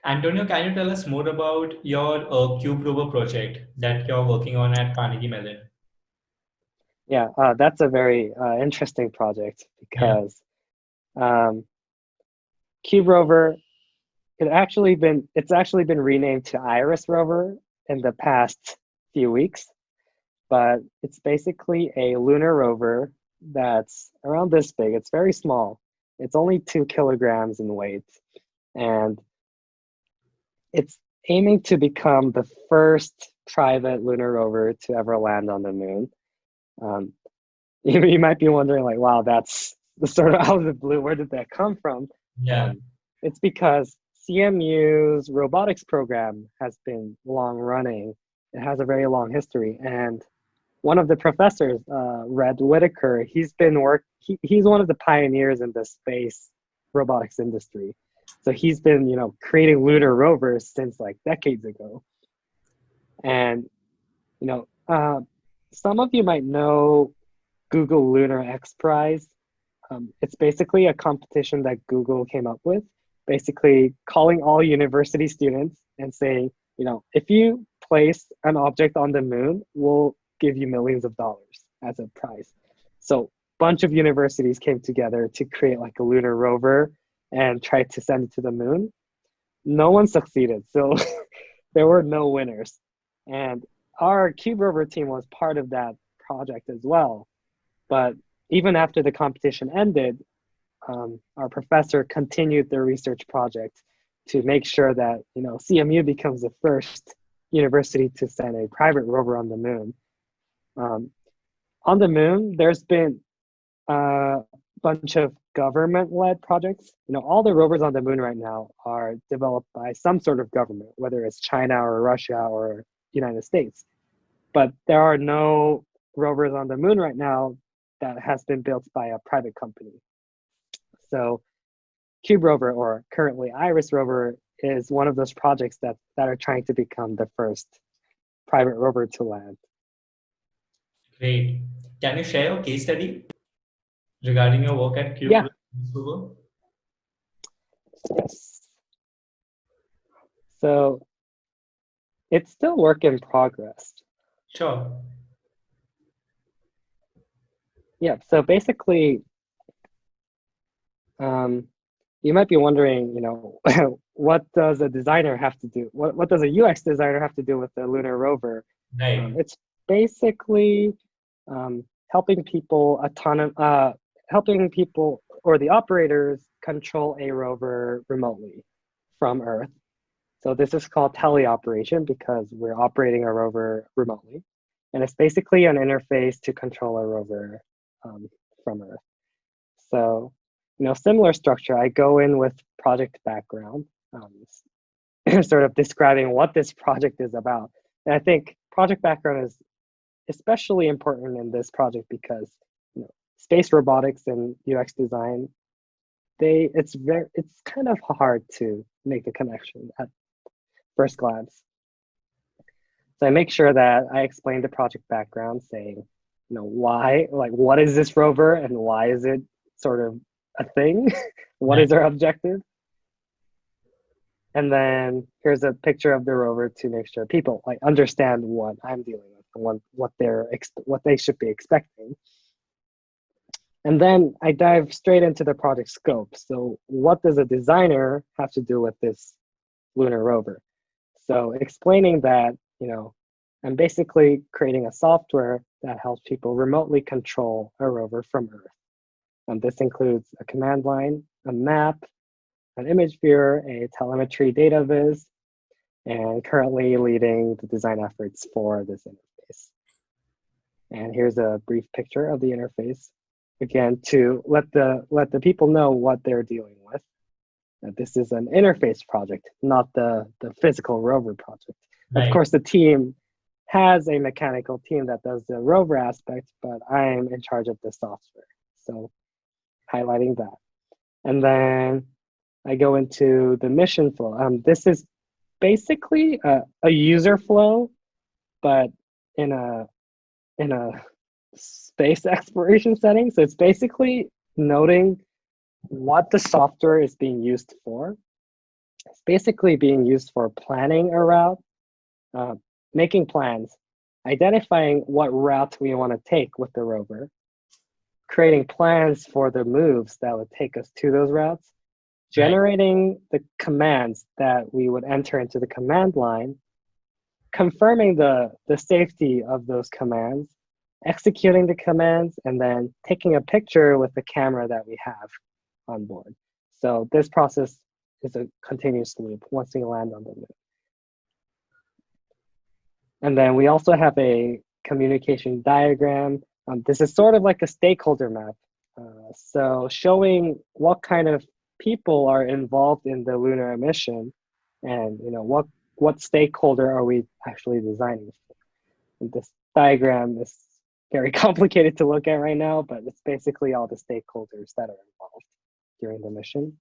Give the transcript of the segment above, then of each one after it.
Antonio, can you tell us more about your Cube Rover project that you're working on at Carnegie Mellon? Yeah, that's a very interesting project Yeah. because um, Cube Rover it's actually been renamed to Iris Rover in the past few weeks, but it's basically a lunar rover that's around this big. It's very small. It's only 2 kilograms in weight, and it's aiming to become the first private lunar rover to ever land on the moon. Um, you might be wondering, like, wow, that's sort of out of the blue. Where did that come from? Yeah. Um, it's because CMU's robotics program has been long running. It has a very long history, and one of the professors, Red Whitaker, he's one of the pioneers in the space robotics industry. So he's been, creating lunar rovers since like decades ago. And you know, uh, some of you might know Google Lunar X Prize. It's basically a competition that Google came up with, basically calling all university students and saying, if you place an object on the moon, we'll give you millions of dollars as a prize. So a bunch of universities came together to create like a lunar rover and try to send it to the moon. No one succeeded, so there were no winners. And our Cube Rover team was part of that project as well. But even after the competition ended, our professor continued the research project to make sure that CMU becomes the first university to send a private rover on the moon. Um, on the moon, there's been a bunch of government-led projects. All the rovers on the moon right now are developed by some sort of government, whether it's China or Russia or United States. But there are no rovers on the moon right now that has been built by a private company. So Cube Rover, or currently Iris Rover, is one of those projects that are trying to become the first private rover to land. Great. Can you share your case study regarding your work at Cube Yeah, Rover? yes. So it's still work in progress. Sure. Yeah, so basically, you might be wondering, what does a designer have to do? What does a UX designer have to do with the lunar rover? Right. It's basically helping people helping people or the operators control a rover remotely from Earth. So this is called teleoperation because we're operating a rover remotely, and it's basically an interface to control a rover um, from Earth. So, similar structure. I go in with project background, sort of describing what this project is about. And I think project background is especially important in this project because space robotics and UX design, it's kind of hard to make the connection at first glance. So I make sure that I explain the project background, saying, why, like, what is this rover and why is it sort of a thing? What Right. is our objective? And then here's a picture of the rover to make sure people like understand what I'm dealing with and what they should be expecting. And then I dive straight into the project scope. So what does a designer have to do with this lunar rover? So explaining that, I'm basically creating a software that helps people remotely control a rover from Earth. And this includes a command line, a map, an image viewer, a telemetry data viz, and currently leading the design efforts for this interface. And here's a brief picture of the interface. Again, to let the people know what they're dealing with. That this is an interface project, not the physical rover project. Of Right. course, the team has a mechanical team that does the rover aspect, but I'm in charge of the software. So highlighting that. And then I go into the mission flow. This is basically a user flow, but in a space exploration setting. So it's basically noting what the software is being used for. It's basically being used for planning a route, uh, making plans, identifying what route we want to take with the rover, creating plans for the moves that would take us to those routes, Right. generating the commands that we would enter into the command line, confirming the safety of those commands, executing the commands, and then taking a picture with the camera that we have on board. So this process is a continuous loop once we land on the moon. And then we also have a communication diagram. This is sort of like a stakeholder map. So showing what kind of people are involved in the lunar mission, and what stakeholder are we actually designing for. And this diagram is very complicated to look at right now, but it's basically all the stakeholders that are involved during the mission.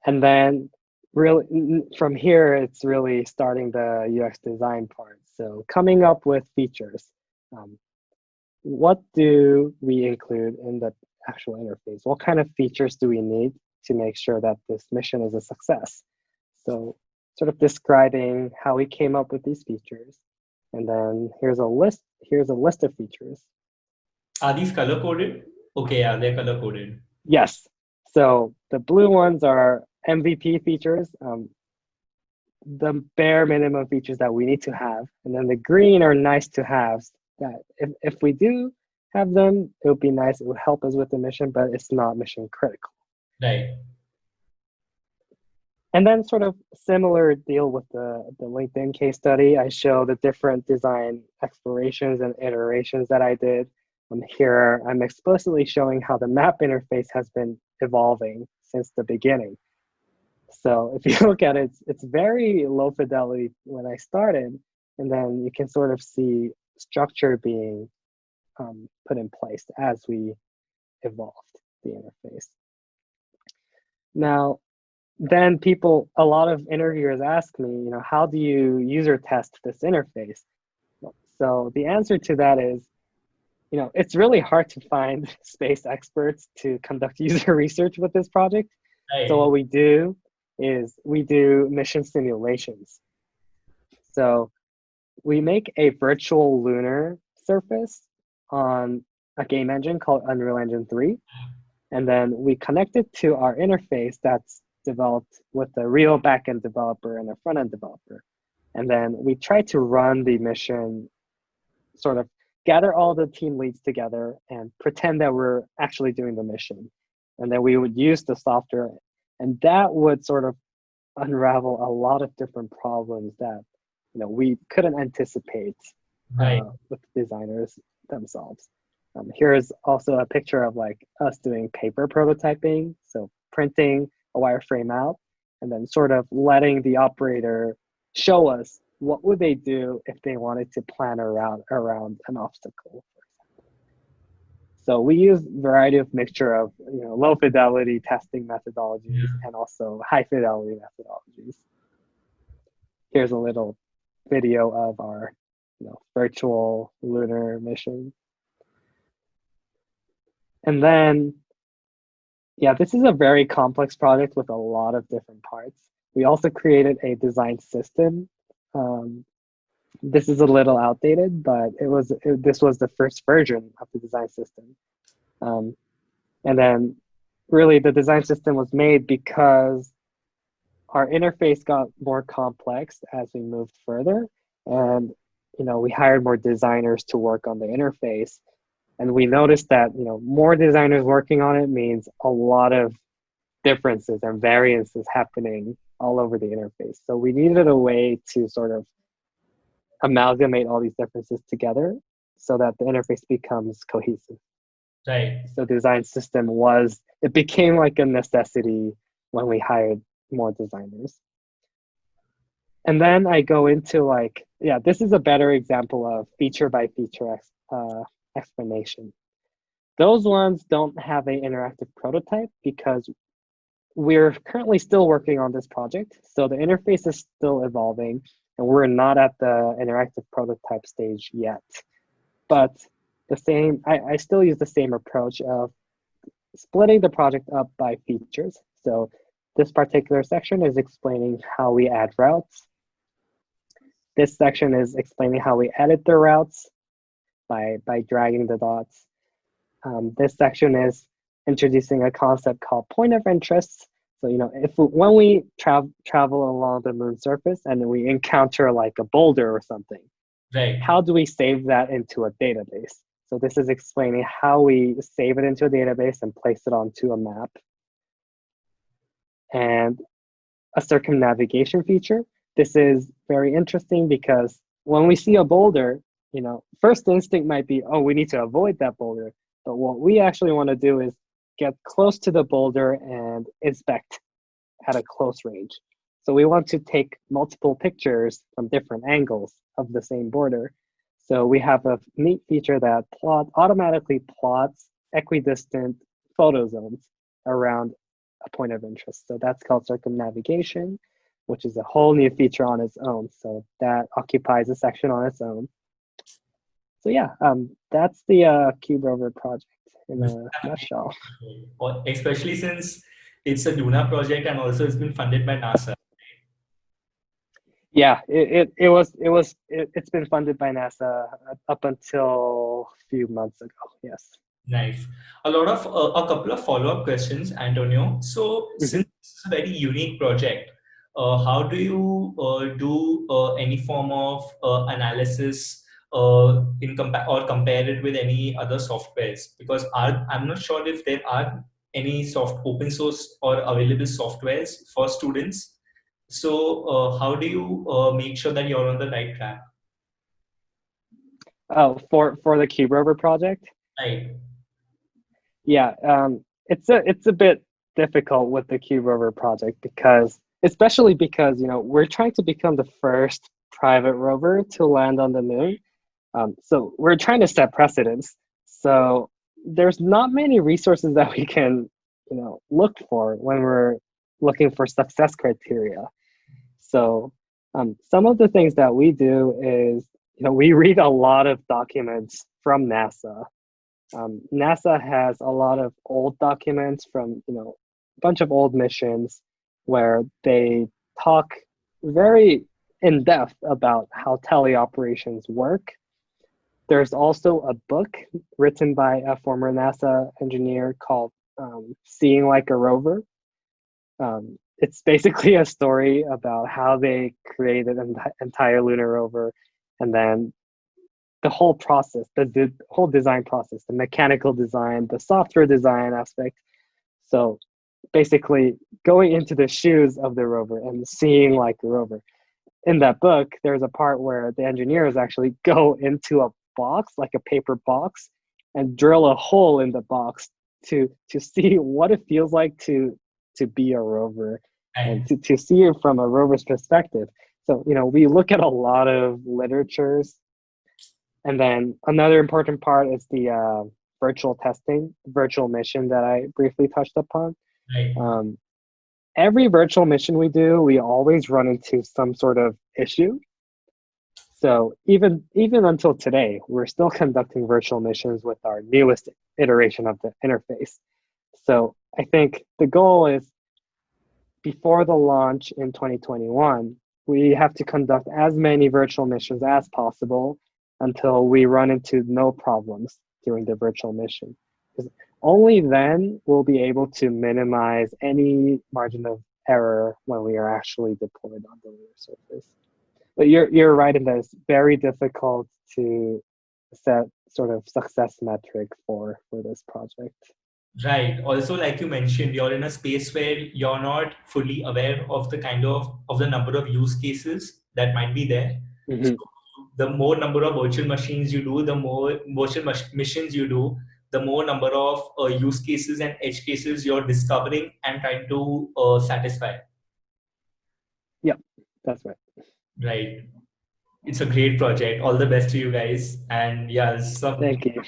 And then really from here, it's really starting the UX design part. So coming up with features. What do we include in the actual interface? What kind of features do we need to make sure that this mission is a success? So sort of describing how we came up with these features. And then here's a list of features. Are these color coded? Okay, yeah, they're color coded. Yes. So the blue ones are MVP features, the bare minimum features that we need to have. And then the green are nice to haves that if we do have them, it would be nice. It would help us with the mission, but it's not mission critical. Right. And then sort of similar deal with the LinkedIn case study. I show the different design explorations and iterations that I did. Here, I'm explicitly showing how the map interface has been evolving since the beginning. So if you look at it, it's very low fidelity when I started, and then you can sort of see structure being put in place as we evolved the interface. Now, then a lot of interviewers ask me, how do you user test this interface? So the answer to that is, it's really hard to find space experts to conduct user research with this project. Right. So what we do is we do mission simulations. So we make a virtual lunar surface on a game engine called Unreal Engine 3. And then we connect it to our interface that's developed with a real backend developer and a front-end developer. And then we try to run the mission, sort of gather all the team leads together and pretend that we're actually doing the mission. And then we would use the software, and that would sort of unravel a lot of different problems that we couldn't anticipate with designers themselves. Here's also a picture of like us doing paper prototyping, so printing a wireframe out and then sort of letting the operator show us what would they do if they wanted to plan a route around an obstacle. So we use a variety of mixture of low fidelity testing methodologies and also high fidelity methodologies. Here's a little video of our virtual lunar mission. And then, this is a very complex project with a lot of different parts. We also created a design system. This is a little outdated, but this was the first version of the design system. And then really the design system was made because our interface got more complex as we moved further. And, we hired more designers to work on the interface. And we noticed that, more designers working on it means a lot of differences and variances happening all over the interface. So we needed a way to sort of amalgamate all these differences together so that the interface becomes cohesive. Right. So design system it became like a necessity when we hired more designers. And then I go into this is a better example of feature by feature explanation. Those ones don't have an interactive prototype because we're currently still working on this project. So the interface is still evolving and we're not at the interactive prototype stage yet. But I still use the same approach of splitting the project up by features. So This particular section is explaining how we add routes. This section is explaining how we edit the routes by dragging the dots. This section is introducing a concept called point of interest. So, when we travel along the moon surface and we encounter like a boulder or something, Right. how do we save that into a database? So this is explaining how we save it into a database and place it onto a map. And a circumnavigation feature. This is very interesting because when we see a boulder, first instinct might be, oh, we need to avoid that boulder. But what we actually want to do is get close to the boulder and inspect at a close range. So we want to take multiple pictures from different angles of the same border. So we have a neat feature that automatically plots equidistant photo zones around a point of interest. So that's called circumnavigation, which is a whole new feature on its own. So that occupies a section on its own. So yeah, that's the Cube Rover project in a nutshell. Especially since it's a Lunar project and also it's been funded by NASA. Yeah, it's been funded by NASA up until a few months ago. Yes. Nice. A couple of follow-up questions, Antonio. So, since this is a very unique project, how do you do any form of analysis compare it with any other softwares? Because I'm not sure if there are any open source or available softwares for students. So, how do you make sure that you're on the right track? Oh, for the Cube Rover project? Right. Yeah, it's a bit difficult with the Cube Rover project especially because we're trying to become the first private rover to land on the moon. So we're trying to set precedents. So there's not many resources that we can look for when we're looking for success criteria. So some of the things that we do is we read a lot of documents from NASA. NASA has a lot of old documents from a bunch of old missions where they talk very in depth about how teleoperations work. There's also a book written by a former NASA engineer called Seeing Like a Rover. It's basically a story about how they created an entire Lunar Rover and then the whole process, the whole design process, the mechanical design, the software design aspect. So basically going into the shoes of the rover and seeing like a rover. In that book, there's a part where the engineers actually go into a box, like a paper box, and drill a hole in the box to see what it feels like to be a rover and to see it from a rover's perspective. So, we look at a lot of literatures. And then another important part is the virtual mission that I briefly touched upon. Right. Every virtual mission we do, we always run into some sort of issue. So even until today, we're still conducting virtual missions with our newest iteration of the interface. So I think the goal is before the launch in 2021, we have to conduct as many virtual missions as possible until we run into no problems during the virtual mission. Because only then we'll be able to minimize any margin of error when we are actually deployed on the lunar surface. But you're right in that it's very difficult to set sort of success metric for this project. Right. Also, like you mentioned, you're in a space where you're not fully aware of the the number of use cases that might be there. Mm-hmm. So the more number of virtual machines you do, the more virtual missions you do, the more number of use cases and edge cases you're discovering and trying to satisfy. Yep, that's right. Right. It's a great project. All the best to you guys. And yeah, Thank you.